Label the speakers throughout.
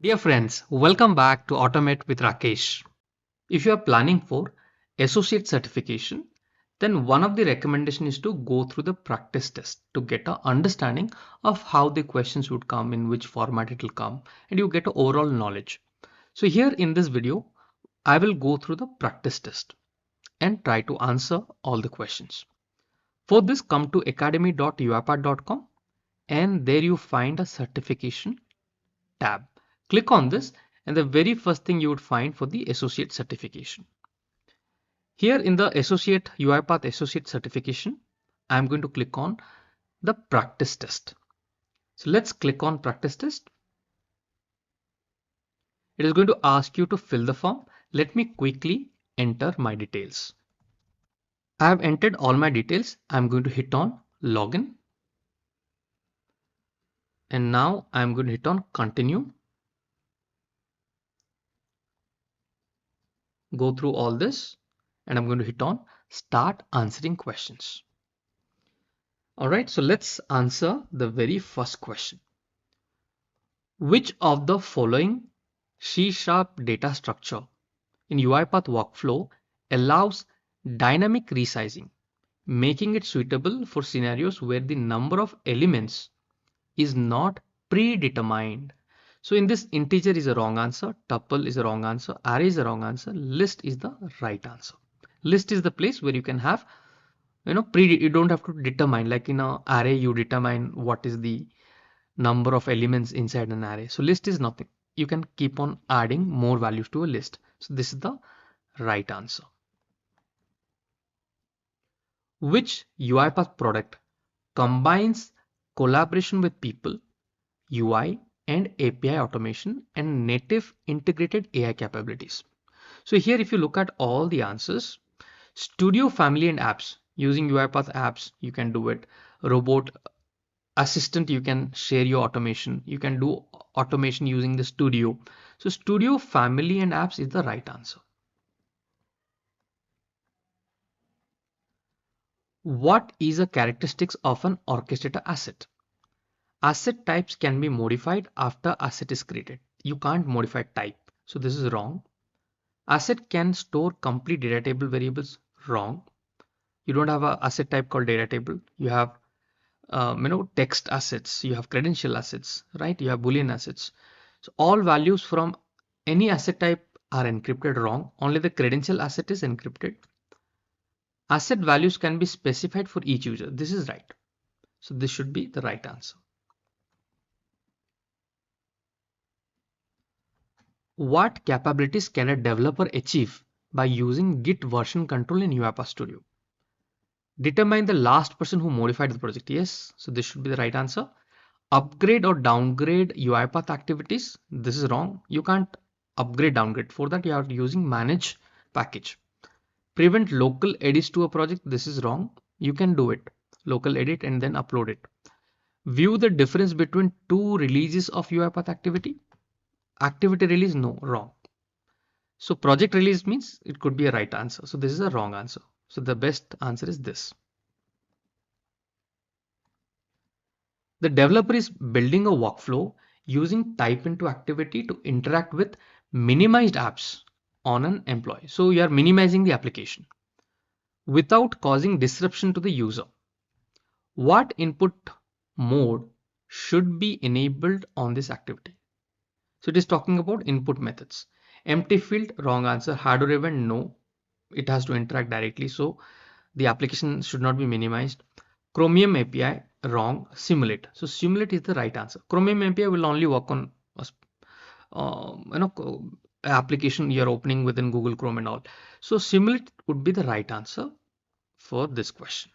Speaker 1: Dear friends, welcome back to Automate with Rakesh. If you are planning for associate certification, then one of the recommendation is to go through the practice test to get an understanding of how the questions would come, in which format it will come, and you get an overall knowledge. So here in this video, I will go through the practice test and try to answer all the questions. For this, come to academy.uipath.com and there you find a certification tab. Click on this and the very first thing you would find for the associate certification. Here in the associate UiPath associate certification, I'm going to click on the practice test. So let's click on practice test. It is going to ask you to fill the form. Let me quickly enter my details. I have entered all my details. I'm going to hit on login. And now I'm going to hit on continue. Go through all this and I'm going to hit on start answering questions. Alright, so let's answer the very first question. Which of the following C# data structure in UiPath workflow allows dynamic resizing, making it suitable for scenarios where the number of elements is not predetermined? So in this, integer is a wrong answer, tuple is a wrong answer, array is a wrong answer, list is the right answer. List is the place where you can have, you don't have to determine, like in an array you determine what is the number of elements inside an array. So list is nothing. You can keep on adding more values to a list. So this is the right answer. Which UiPath product combines collaboration with people, UI and API automation and native integrated AI capabilities? So here if you look at all the answers, Studio family and apps, using UiPath apps you can do it. Robot assistant, you can share your automation, you can do automation using the Studio. So Studio family and apps is the right answer. What is a characteristics of an orchestrator asset? Asset types can be modified after asset is created. You can't modify type, so this is wrong. Asset can store complete data table variables. Wrong. You don't have a asset type called data table. You have text assets, you have credential assets, right? You have Boolean assets. So all values from any asset type are encrypted. Wrong. Only the credential asset is encrypted. Asset values can be specified for each user. This is right. So this should be the right answer. What capabilities can a developer achieve by using Git version control in UiPath Studio? Determine the last person who modified the project. Yes, so this should be the right answer. Upgrade or downgrade UiPath activities. This is wrong. You can't upgrade, downgrade. For that you are using manage package. Prevent local edits to a project. This is wrong. You can do it. Local edit and then upload it. View the difference between two releases of UiPath activity. Activity release, no, wrong. So project release means it could be a right answer. So this is a wrong answer. So the best answer is this. The developer is building a workflow using type into activity to interact with minimized apps on an employee. So you are minimizing the application without causing disruption to the user. What input mode should be enabled on this activity? So it is talking about input methods. Empty field, wrong answer. Hardware event, no. It has to interact directly. So the application should not be minimized. Chromium API, wrong. Simulate. So simulate is the right answer. Chromium API will only work on application you're opening within Google Chrome and all. So simulate would be the right answer for this question.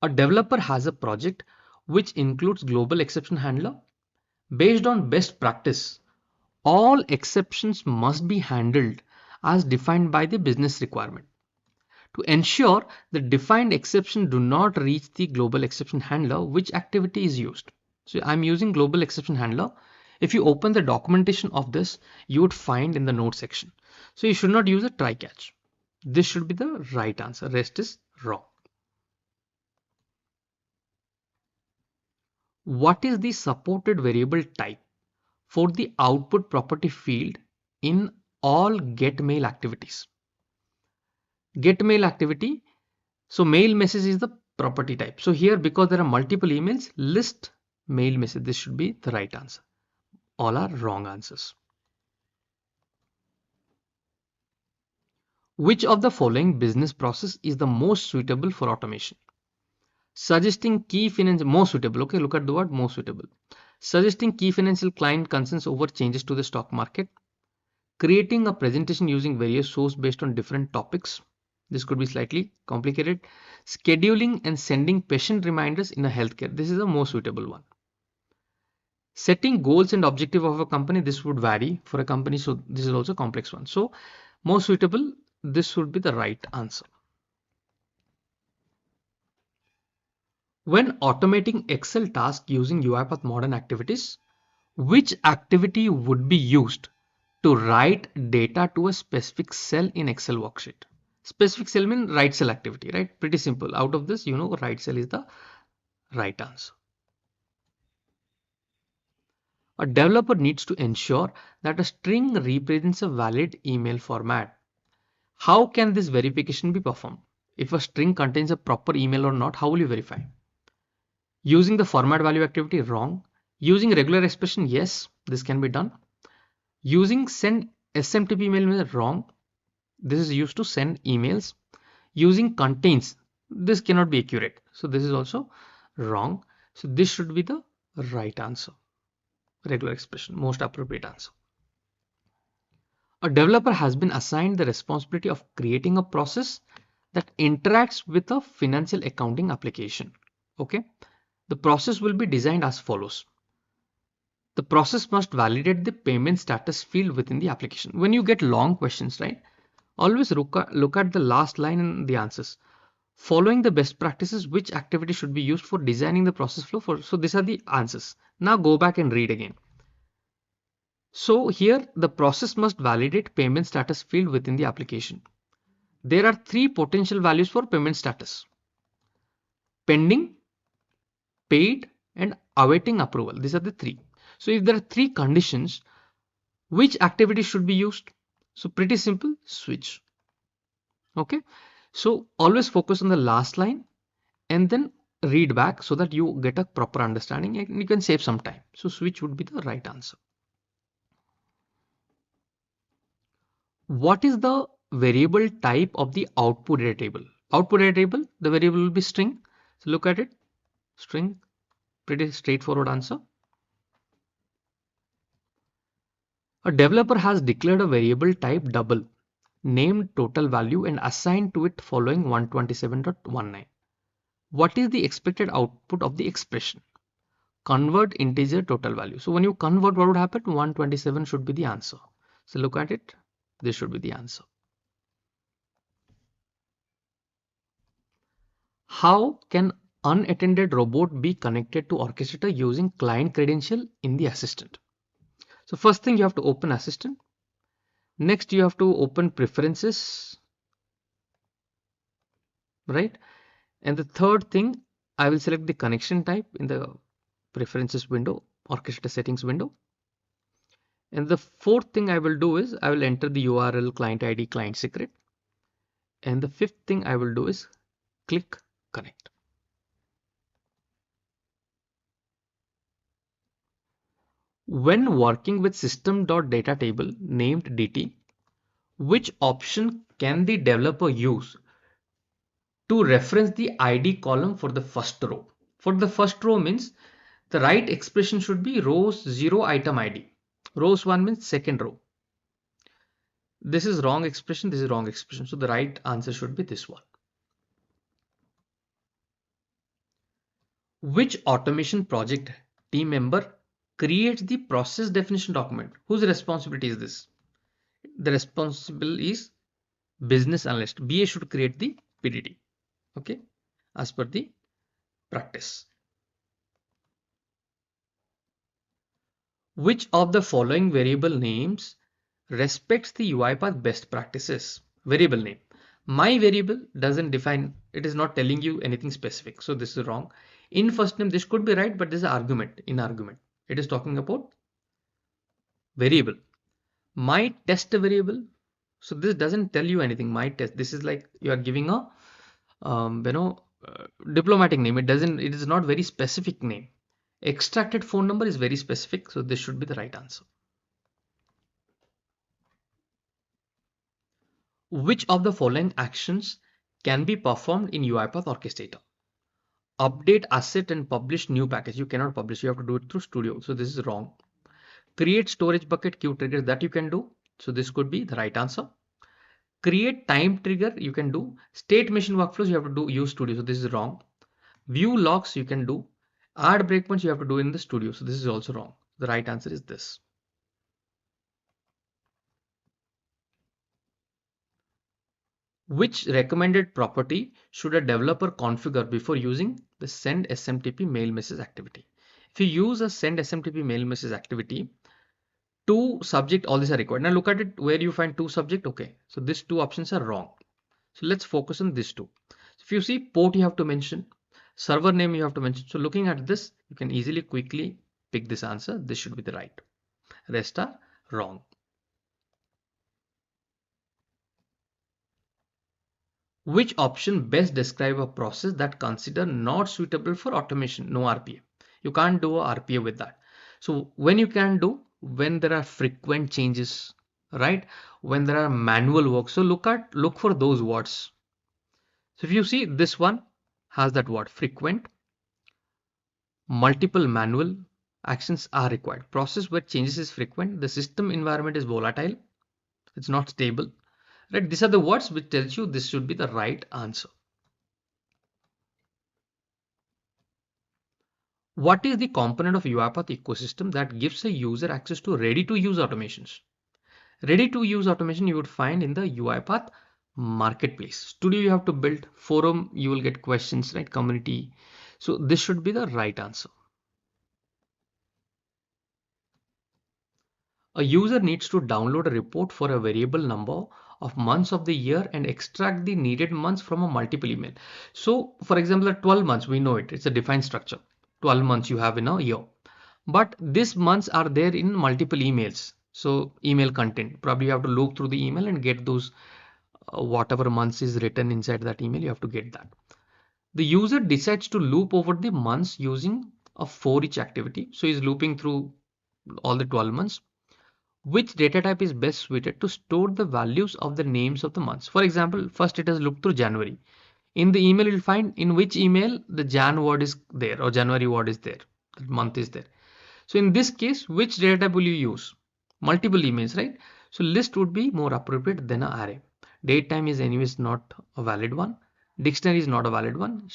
Speaker 1: A developer has a project which includes global exception handler. Based on best practice, all exceptions must be handled as defined by the business requirement. To ensure the defined exception do not reach the global exception handler, which activity is used? So I'm using global exception handler. If you open the documentation of this, you would find in the note section. So you should not use a try catch. This should be the right answer. Rest is wrong. What is the supported variable type for the output property field in all get mail activities? Get mail activity. So mail message is the property type. So here, because there are multiple emails, list mail message. This should be the right answer. All are wrong answers. Which of the following business process is the most suitable for automation? Suggesting key financial, most suitable. Okay, look at the word most suitable. Suggesting key financial client concerns over changes to the stock market. Creating a presentation using various sources based on different topics. This could be slightly complicated. Scheduling and sending patient reminders in a healthcare. This is the most suitable one. Setting goals and objective of a company. This would vary for a company. So this is also a complex one. So most suitable, this would be the right answer. When automating Excel tasks using UiPath modern activities, which activity would be used to write data to a specific cell in Excel worksheet? Specific cell means write cell activity, right? Pretty simple. Out of this, write cell is the right answer. A developer needs to ensure that a string represents a valid email format. How can this verification be performed? If a string contains a proper email or not, how will you verify? Using the format value activity, wrong. Using regular expression, yes, this can be done. Using send SMTP email, wrong. This is used to send emails. Using contains, this cannot be accurate. So this is also wrong. So this should be the right answer. Regular expression, most appropriate answer. A developer has been assigned the responsibility of creating a process that interacts with a financial accounting application. Okay. The process will be designed as follows. The process must validate the payment status field within the application. When you get long questions, right? Always look at the last line in the answers. Following the best practices, which activity should be used for designing the process flow for? So these are the answers. Now go back and read again. So here the process must validate payment status field within the application. There are three potential values for payment status: pending, paid, and awaiting approval. These are the three. So if there are three conditions, which activity should be used? So pretty simple, switch. Okay. So always focus on the last line and then read back so that you get a proper understanding and you can save some time. So switch would be the right answer. What is the variable type of the output data table? Output data table, the variable will be string. So look at it, string, pretty straightforward answer. A developer has declared a variable type double, named total value and assigned to it following 127.19. What is the expected output of the expression? Convert integer total value. So when you convert, what would happen? 127 should be the answer. So look at it. This should be the answer. How can unattended robot be connected to orchestrator using client credential in the assistant? So first thing, you have to open assistant. Next, you have to open preferences, right? And the third thing, I will select the connection type in the preferences window, orchestrator settings window. And the fourth thing I will do is I will enter the URL, client ID, client secret. And the fifth thing I will do is click connect. When working with system.data table named DT, which option can the developer use to reference the ID column for the first row? For the first row means the right expression should be rows 0 item ID. Rows 1 means second row. This is wrong expression, this is wrong expression. So the right answer should be this one. Which automation project team member creates the process definition document? Whose responsibility is this? The responsible is business analyst. BA should create the PDD. Okay, as per the practice. Which of the following variable names respects the UiPath best practices? Variable name. My variable doesn't define, it is not telling you anything specific. So this is wrong. In first name, this could be right, but this is argument. In argument, it is talking about variable. My test variable. So this doesn't tell you anything. My test. This is like you are giving a diplomatic name. It doesn't. It is not very specific name. Extracted phone number is very specific. So this should be the right answer. Which of the following actions can be performed in UiPath Orchestrator? Update asset and publish new package. You cannot publish. You have to do it through Studio. So this is wrong. Create storage bucket queue triggers, that you can do. So this could be the right answer. Create time trigger, you can do. State machine workflows, you have to do use Studio. So this is wrong. View logs, you can do. Add breakpoints, you have to do in the Studio. So this is also wrong. The right answer is this. Which recommended property should a developer configure before using the send SMTP mail message activity? If you use a send SMTP mail message activity, two subject, all these are required. Now look at it where you find two subject. Okay, so these two options are wrong. So let's focus on these two. If you see port, you have to mention, server name you have to mention. So looking at this, you can easily quickly pick this answer. This should be the right. Rest are wrong. Which option best describe a process that consider not suitable for automation? No RPA. You can't do a RPA with that. So when you can do, when there are frequent changes, right? When there are manual work. So look for those words. So if you see this one has that word frequent, multiple manual actions are required. Process where changes is frequent. The system environment is volatile. It's not stable. Right? These are the words which tells you this should be the right answer. What is the component of UiPath ecosystem that gives a user access to ready-to-use automations? Ready-to-use automation you would find in the UiPath marketplace. Studio you have to build, forum you will get questions, right? Community. So this should be the right answer. A user needs to download a report for a variable number of months of the year and extract the needed months from a multiple email. So for example, at 12 months, we know it's a defined structure. 12 months you have in a year. But these months are there in multiple emails. So email content, probably you have to look through the email and get those whatever months is written inside that email, you have to get that. The user decides to loop over the months using a for each activity. So he's looping through all the 12 months. Which data type is best suited to store the values of the names of the months? For example, first it has looked through January. In the email, you'll find in which email the Jan word is there or January word is there, that month is there. So in this case, which data type will you use? Multiple emails, right? So list would be more appropriate than an array. Date time is anyways not a valid one. Dictionary is not a valid one.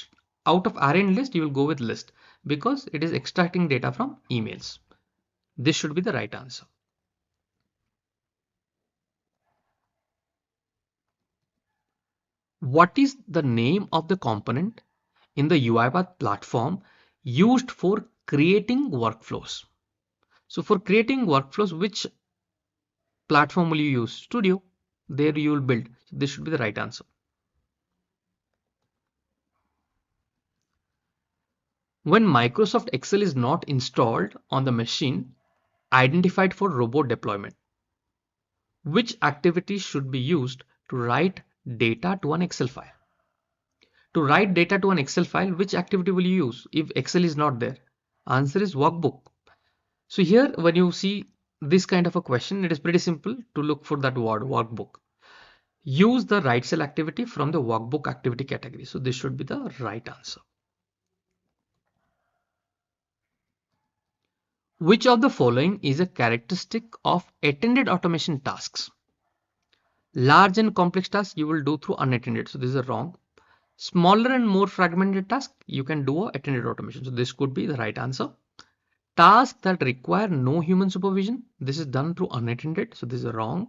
Speaker 1: Out of array and list, you will go with list because it is extracting data from emails. This should be the right answer. What is the name of the component in the UiPath platform used for creating workflows? So for creating workflows, which platform will you use? Studio. There you will build. This should be the right answer. When Microsoft Excel is not installed on the machine identified for robot deployment, which activity should be used to write data to an Excel file? To write data to an Excel file, which activity will you use if Excel is not there? Answer is workbook. So here when you see this kind of a question, it is pretty simple to look for that word workbook. Use the write cell activity from the workbook activity category. So this should be the right answer. Which of the following is a characteristic of attended automation tasks? Large and complex tasks you will do through unattended. So this is wrong. Smaller and more fragmented tasks you can do a attended automation. So this could be the right answer. Tasks that require no human supervision, this is done through unattended. So this is wrong.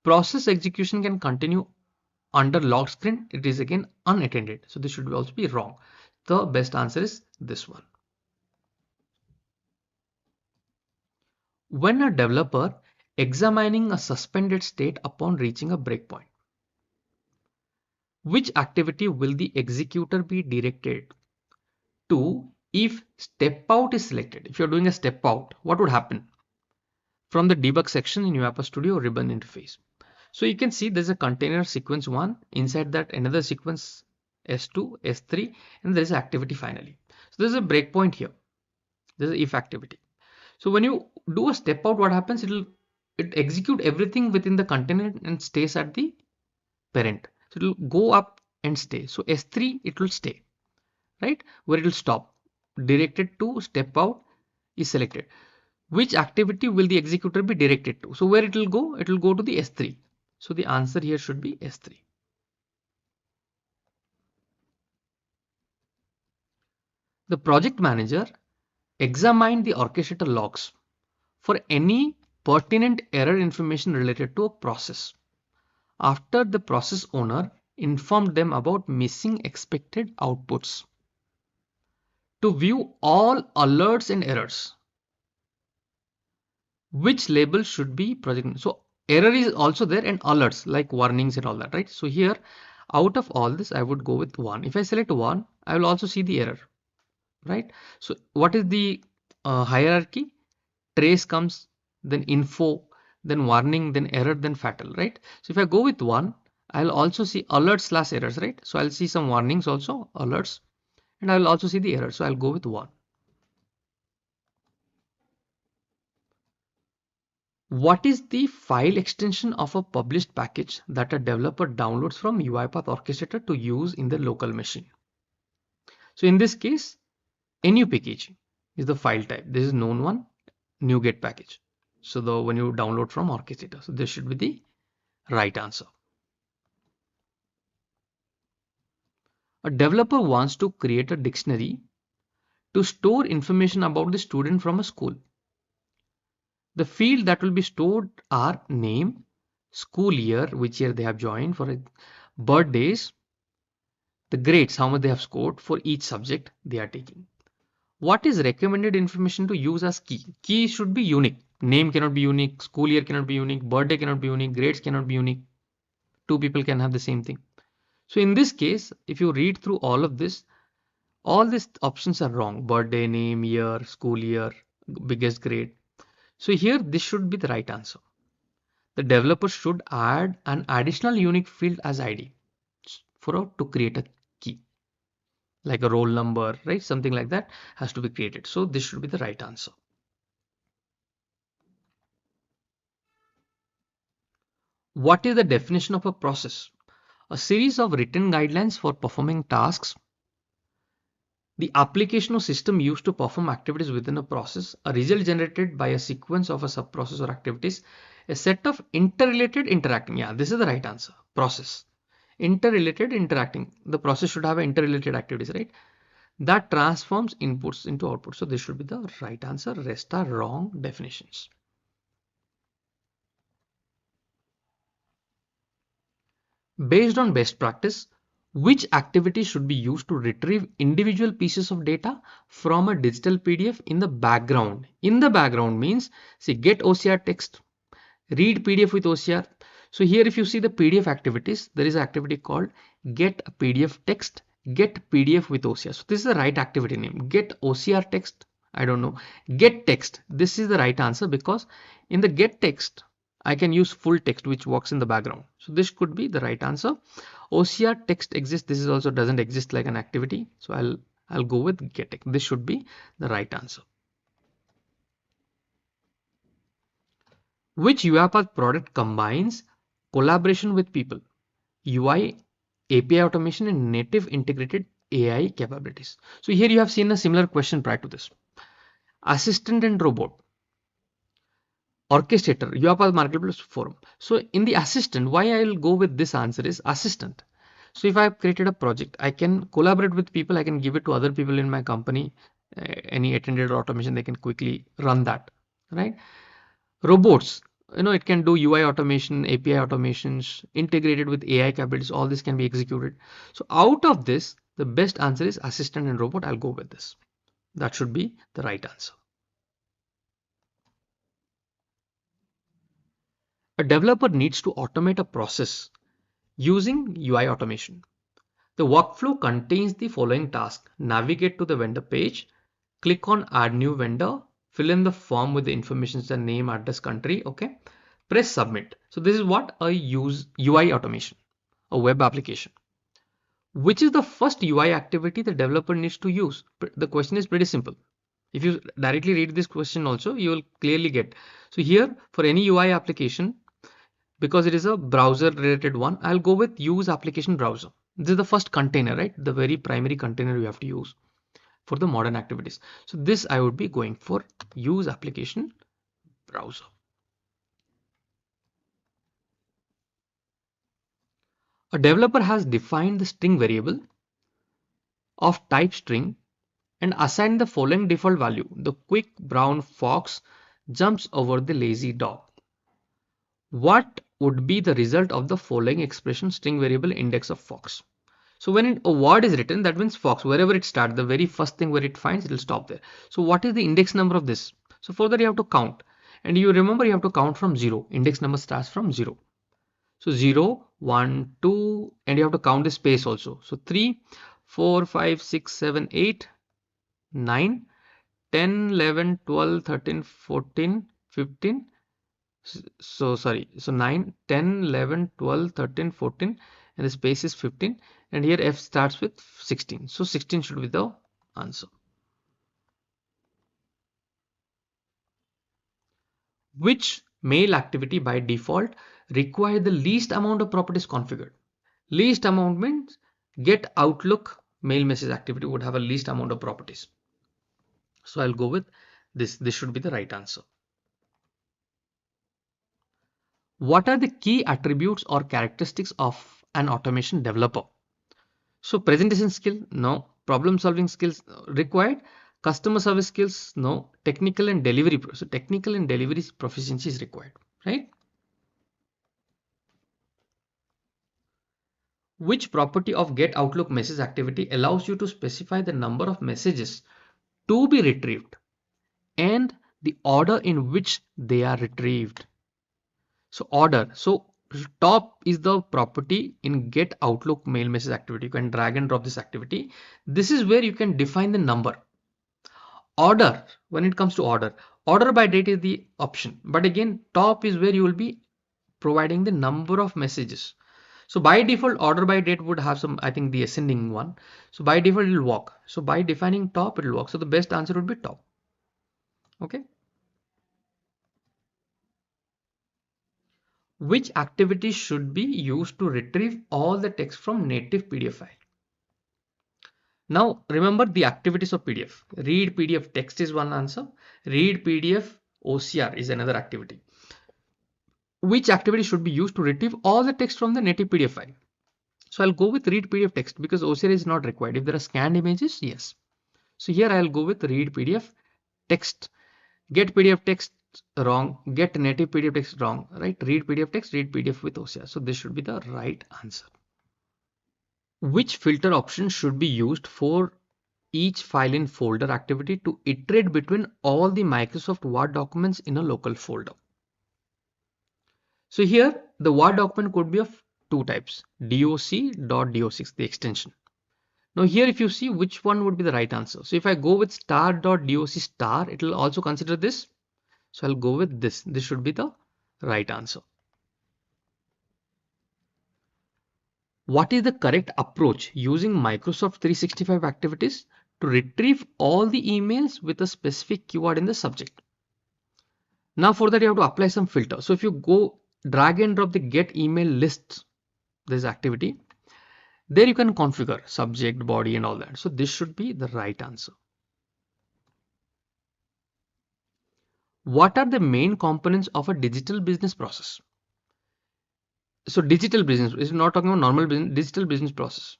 Speaker 1: Process execution can continue under locked screen. It is again unattended. So this should also be wrong. The best answer is this one. When a developer examining a suspended state upon reaching a breakpoint, which activity will the executor be directed 2, if step out is selected. If you're doing a step out, what would happen? From the debug section in UiPath Studio ribbon interface. So you can see there's a container sequence 1, inside that another sequence S2, S3, and there's activity finally. So there's a breakpoint here. There's a if activity. So when you do a step out, what happens? It execute everything within the container and stays at the parent. So it will go up and stay. So S3 it will stay, right? Where it will stop. Directed to step out is selected. Which activity will the executor be directed to? So where it will go? It will go to the S3. So the answer here should be S3. The project manager examined the orchestrator logs for any pertinent error information related to a process. After the process owner informed them about missing expected outputs. To view all alerts and errors, which label should be project? So error is also there and alerts like warnings and all that, right? So here out of all this I would go with 1. If I select 1, I will also see the error, right? So what is the hierarchy? Trace comes, then info, then warning, then error, then fatal, right? So if I go with 1, I'll also see alerts / errors, right? So I'll see some warnings also, alerts, and I'll also see the error. So I'll go with 1. What is the file extension of a published package that a developer downloads from UiPath Orchestrator to use in the local machine? So in this case, NUPKG is the file type. This is known one, NuGet package. So when you download from Orchestrator, so this should be the right answer. A developer wants to create a dictionary to store information about the student from a school. The field that will be stored are name, school year, which year they have joined, for birthdays, the grades, how much they have scored for each subject they are taking. What is recommended information to use as key? Key should be unique. Name cannot be unique, school year cannot be unique, birthday cannot be unique, grades cannot be unique. Two people can have the same thing. So in this case, if you read through all these options are wrong. Birthday, name, year, school year, biggest grade. So here this should be the right answer. The developer should add an additional unique field as ID to create a key, like a roll number, right? Something like that has to be created. So this should be the right answer. What is the definition of a process? A series of written guidelines for performing tasks. The application or system used to perform activities within a process, a result generated by a sequence of a sub-process or activities, a set of interrelated interacting. Yeah, this is the right answer. Process. Interrelated interacting. The process should have interrelated activities, right? That transforms inputs into outputs. So this should be the right answer. Rest are wrong definitions. Based on best practice, which activity should be used to retrieve individual pieces of data from a digital PDF in the background? In the background means, see, get OCR text, read PDF with OCR. So here if you see the PDF activities, there is an activity called get PDF text, get PDF with OCR. So this is the right activity name. Get OCR text, I don't know. Get text, this is the right answer because in the get text, I can use full text which works in the background. So this could be the right answer. OCR text exists. This is also doesn't exist like an activity. So I'll go with get text. This should be the right answer. Which UiPath product combines collaboration with people, UI, API automation, and native integrated AI capabilities? So here you have seen a similar question prior to this. Assistant and robot. Orchestrator, UiPath Marketplace Forum. So in the assistant, why I will go with this answer is assistant. So if I have created a project, I can collaborate with people. I can give it to other people in my company. Any attended automation, they can quickly run that, right? Robots, it can do UI automation, API automations, integrated with AI capabilities. All this can be executed. So out of this, the best answer is assistant and robot. I'll go with this. That should be the right answer. A developer needs to automate a process using UI automation. The workflow contains the following task. Navigate to the vendor page, click on add new vendor, fill in the form with the information, the name, address, country, okay. Press submit. So this is what a UI automation, a web application. Which is the first UI activity the developer needs to use? The question is pretty simple. If you directly read this question also, you will clearly get. So here for any UI application, because it is a browser related one, I'll go with use application browser. This is the first container, right? The very primary container you have to use for the modern activities. So this I would be going for use application browser. A developer has defined the string variable of type string and assigned the following default value. The quick brown fox jumps over the lazy dog. What would be the result of the following expression string variable index of fox? So when a word is written, that means fox, wherever it starts, the very first thing where it finds, it will stop there. So what is the index number of this? So for that you have to count, and you remember you have to count from 0. Index number starts from 0. So 0, 1, 2, and you have to count the space also. So 3, 4, 5, 6, 7, 8, 9, 10, 11, 12, 13, 14, 15. So sorry, so 9, 10, 11, 12, 13, 14, and the space is 15, and here f starts with 16. So 16 should be the answer. Which mail activity by default require the least amount of properties configured? Least amount means get Outlook mail message activity would have a least amount of properties. So I'll go with this. This should be the right answer. What are the key attributes or characteristics of an automation developer? So presentation skill, no. Problem solving skills required. Customer service skills, no. Technical and delivery. So technical and delivery proficiency is required, right? Which property of get Outlook message activity allows you to specify the number of messages to be retrieved and the order in which they are retrieved? So order. So top is the property in get Outlook mail message activity. You can drag and drop this activity. This is where you can define the number. Order, when it comes to order by date is the option, but again top is where you will be providing the number of messages. So by default order by date would have some, I think, the ascending one. So by default it will walk. So by defining top it will walk. So the best answer would be top. Okay. Which activity should be used to retrieve all the text from native PDF file? Now remember the activities of PDF. Read PDF text is one answer. Read PDF OCR is another activity. Which activity should be used to retrieve all the text from the native PDF file? So I'll go with read PDF text because OCR is not required. If there are scanned images, yes. So here I'll go with read PDF text. Get PDF text wrong. Get native PDF text wrong. Right? Read PDF text, read PDF with OCR. So this should be the right answer. Which filter option should be used for each file in folder activity to iterate between all the Microsoft Word documents in a local folder? So here the Word document could be of two types, doc.doc6, the extension. Now here if you see which one would be the right answer. So if I go with star.doc star, it will also consider this. So I'll go with this. This should be the right answer. What is the correct approach using Microsoft 365 activities to retrieve all the emails with a specific keyword in the subject? Now for that you have to apply some filter. So if you go drag and drop the get email lists, this activity, there you can configure subject, body and all that. So this should be the right answer. What are the main components of a digital business process? So digital business is not talking about normal business, digital business process.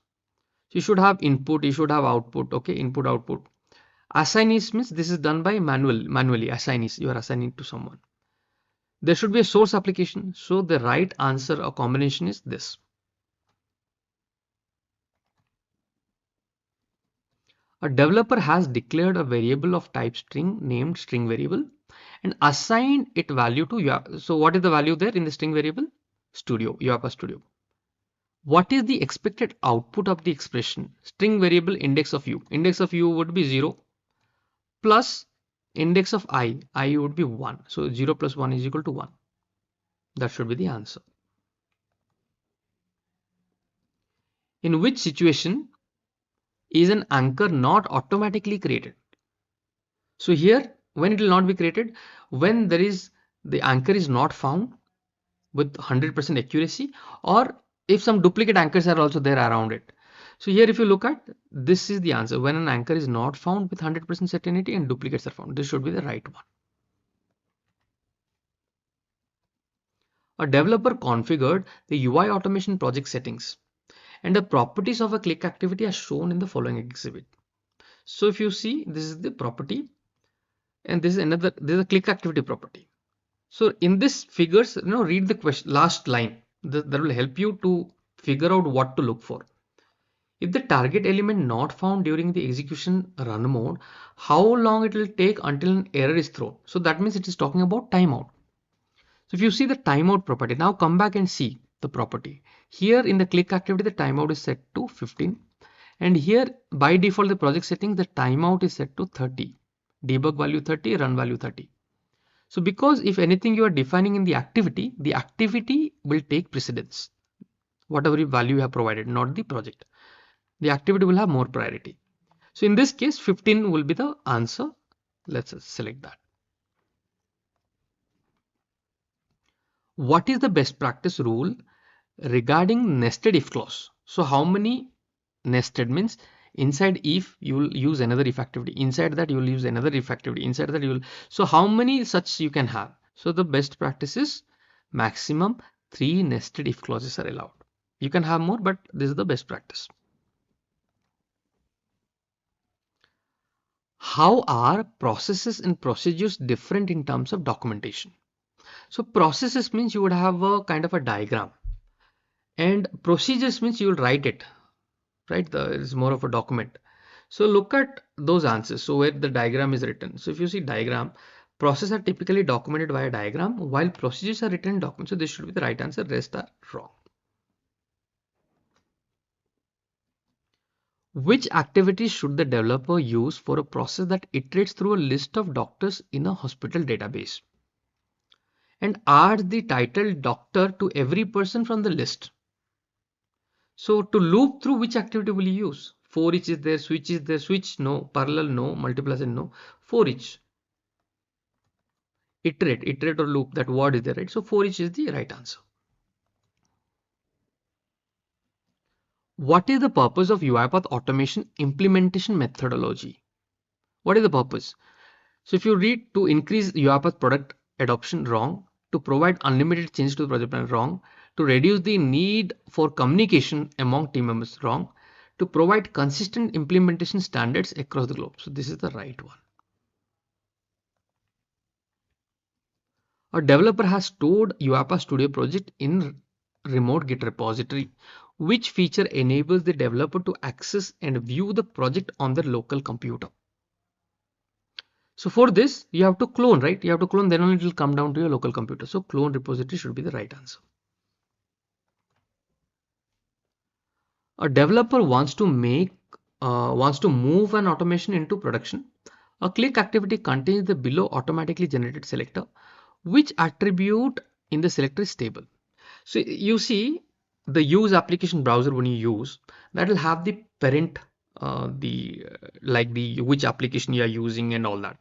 Speaker 1: So you should have input, you should have output, okay, input, output. Assignees means this is done by manually, assignees, you are assigning to someone. There should be a source application. So the right answer or combination is this. A developer has declared a variable of type string named string variable and assigned it value to UiPath. So what is the value there in the string variable? Studio, UiPath Studio. What is the expected output of the expression? String variable index of u. Index of u would be 0 plus index of I would be 1. So 0 plus 1 is equal to 1. That should be the answer. In which situation is an anchor not automatically created? So here, when it will not be created, when there is the anchor is not found with 100% accuracy, or if some duplicate anchors are also there around it. So here, if you look at, this is the answer: when an anchor is not found with 100% certainty and duplicates are found. This should be the right one. A developer configured the UI automation project settings, and the properties of a click activity are shown in the following exhibit. So if you see, this is the property, and this is a click activity property. So in this figures, read the question, last line. That will help you to figure out what to look for. If the target element not found during the execution run mode, how long it will take until an error is thrown? So that means it is talking about timeout. So if you see the timeout property, now come back and see the property. Here in the click activity, the timeout is set to 15. And here by default, the project setting, the timeout is set to 30. Debug value 30, run value 30. So because if anything you are defining in the activity will take precedence. Whatever value you have provided, not the project. The activity will have more priority. So in this case, 15 will be the answer. Let's select that. What is the best practice rule regarding nested if clause? So how many nested means inside if you will use another if activity, inside that you will use another if activity, inside that you will. So how many such you can have? So the best practice is maximum 3 nested if clauses are allowed. You can have more, but this is the best practice. How are processes and procedures different in terms of documentation? So processes means you would have a kind of a diagram, and procedures means you will write it, right? It's more of a document. So look at those answers. So where the diagram is written. So if you see diagram, processes are typically documented via diagram, while procedures are written in documents. So this should be the right answer. Rest are wrong. Which activities should the developer use for a process that iterates through a list of doctors in a hospital database and adds the title doctor to every person from the list? So to loop through, which activity will you use? For each is there, switch no, parallel no, multiplication no, for each. Iterate or loop, that word is there, right? So for each is the right answer. What is the purpose of UiPath automation implementation methodology? What is the purpose? So if you read, to increase UiPath product adoption, wrong. To provide unlimited change to the project plan, wrong. To reduce the need for communication among team members, wrong. To provide consistent implementation standards across the globe. So this is the right one. A developer has stored UiPath Studio project in remote Git repository. Which feature enables the developer to access and view the project on their local computer? So for this, you have to clone, right? You have to clone, then only it will come down to your local computer. So clone repository should be the right answer. A developer wants to move an automation into production. A click activity contains the below automatically generated selector. Which attribute in the selector is stable? So you see the use application browser, when you use that will have the parent, like the which application you are using and all that.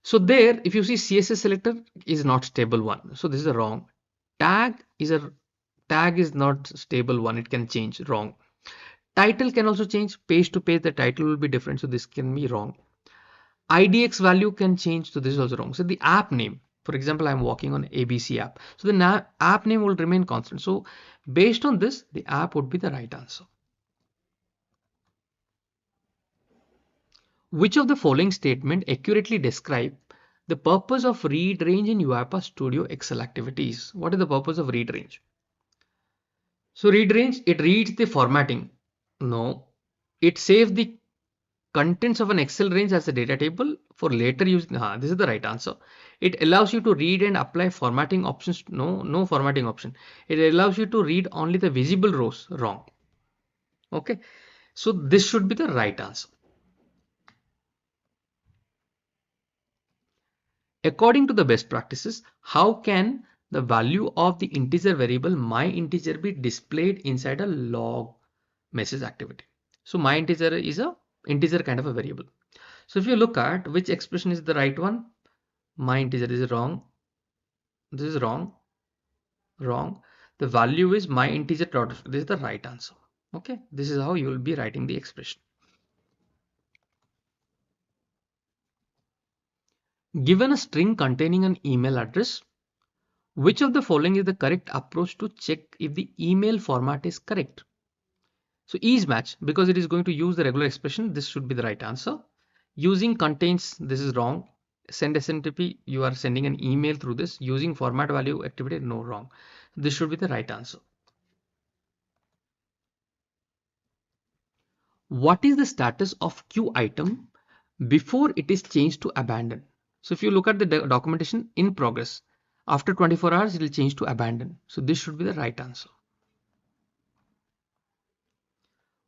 Speaker 1: So there, if you see CSS selector is not stable one. So this is a wrong. Tag is not stable one. It can change, wrong. Title can also change, page to page. The title will be different. So this can be wrong. IDX value can change. So this is also wrong. So the app name, for example, I'm working on ABC app. So the app name will remain constant. So based on this, the app would be the right answer. Which of the following statement accurately describe the purpose of read range in UiPath Studio Excel activities? What is the purpose of read range? So read range, it reads the formatting. No. It saves the contents of an Excel range as a data table for later use. This is the right answer. It allows you to read and apply formatting options. No formatting option. It allows you to read only the visible rows. Wrong. Okay. So this should be the right answer. According to the best practices, how can the value of the integer variable my integer be displayed inside a log message activity? So my integer is a integer kind of a variable. So if you look at which expression is the right one, my integer is wrong. This is wrong. Wrong. The value is my integer dot. This is the right answer. Okay. This is how you will be writing the expression. Given a string containing an email address, which of the following is the correct approach to check if the email format is correct? So is match, because it is going to use the regular expression. This should be the right answer. Using contains, this is wrong. Send SMTP, you are sending an email through this. Using format value activity, no, wrong. This should be the right answer. What is the status of queue item before it is changed to abandon? So if you look at the documentation, in progress, after 24 hours, it will change to abandon. So this should be the right answer.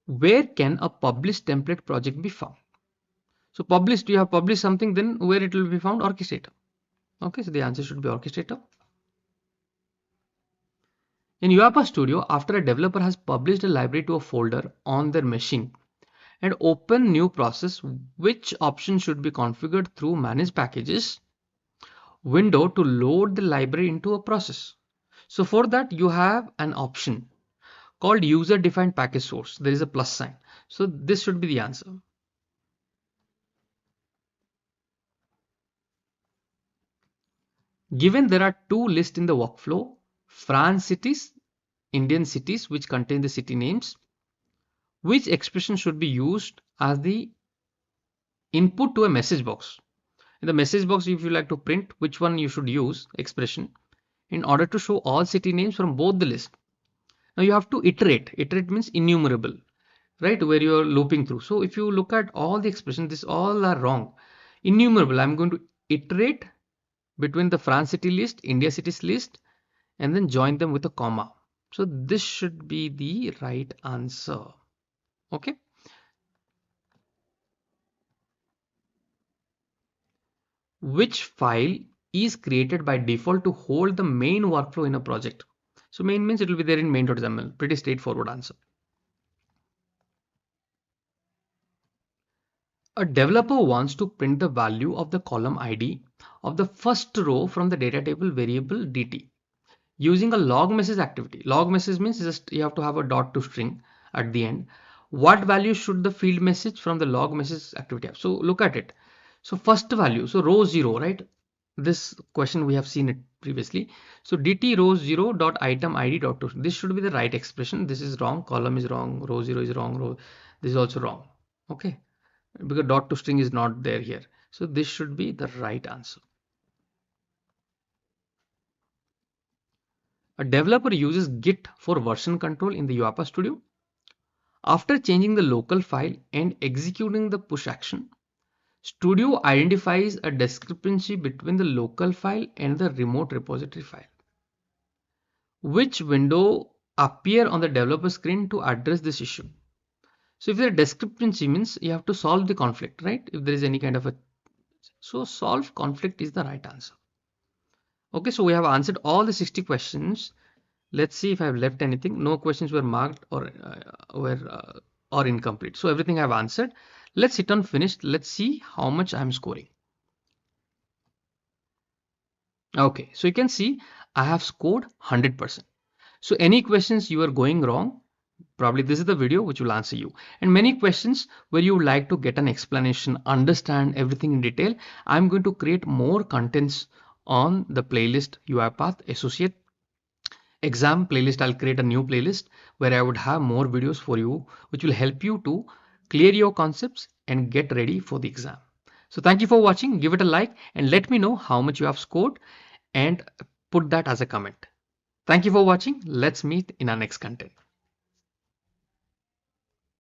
Speaker 1: Where can a published template project be found? So published, you have published something, then where it will be found? Orchestrator. Okay, so the answer should be Orchestrator. In UiPath Studio, after a developer has published a library to a folder on their machine and open new process, which option should be configured through manage packages window to load the library into a process? So for that, you have an option called user defined package source. There is a plus sign. So this should be the answer. Given there are two lists in the workflow, France cities, Indian cities, which contain the city names, which expression should be used as the input to a message box? In the message box, if you like to print, which one you should use expression in order to show all city names from both the list? Now you have to iterate. Iterate means innumerable, right? Where you are looping through. So if you look at all the expressions, this all are wrong. Innumerable, I'm going to iterate between the France city list, India cities list, and then join them with a comma. So this should be the right answer. Okay. Which file is created by default to hold the main workflow in a project? So main means it will be there in main.xml. Pretty straightforward answer. A developer wants to print the value of the column ID of the first row from the data table variable dt using a log message activity. Log message means just you have to have a dot to string at the end. What value should the field message from the log message activity have? So look at it. So first value, so row 0, right? This question we have seen it previously. So dt row 0 dot item id dot to. This should be the right expression. This is wrong. Column is wrong. Row 0 is wrong. Row this is also wrong. Okay, because dot to string is not there here. So this should be the right answer. A developer uses Git for version control in the UiPath Studio. After changing the local file and executing the push action, Studio identifies a discrepancy between the local file and the remote repository file. Which window appear on the developer screen to address this issue? So if there is discrepancy means you have to solve the conflict, right? If there is any kind of a, so solve conflict is the right answer. Okay, so we have answered all the 60 questions. Let's see if I have left anything. No questions were marked or or incomplete. So everything I've answered. Let's hit on finish. Let's see how much I'm scoring. Okay, so you can see I have scored 100%. So any questions you are going wrong, probably this is the video which will answer you. And many questions where you would like to get an explanation, understand everything in detail, I'm going to create more contents on the playlist UiPath Associate Exam playlist. I'll create a new playlist where I would have more videos for you, which will help you to clear your concepts and get ready for the exam. So thank you for watching. Give it a like and let me know how much you have scored and put that as a comment. Thank you for watching. Let's meet in our next content.